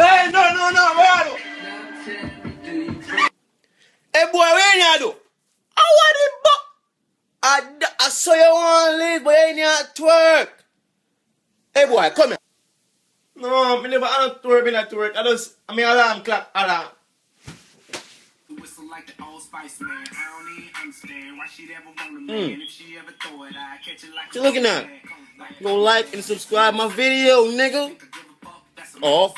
Hey, no, mano. Hey, boy, where you do? I want it, but I saw you want to leave, but you ain't at work. Hey, boy, come here. No, I never at work, I mean alarm clock, alarm. Whistle like the old Spice Man. I don't even understand why she'd ever want a man. If she ever throw it, I catch it like What you looking at? Go like and subscribe my video, nigga. Oh.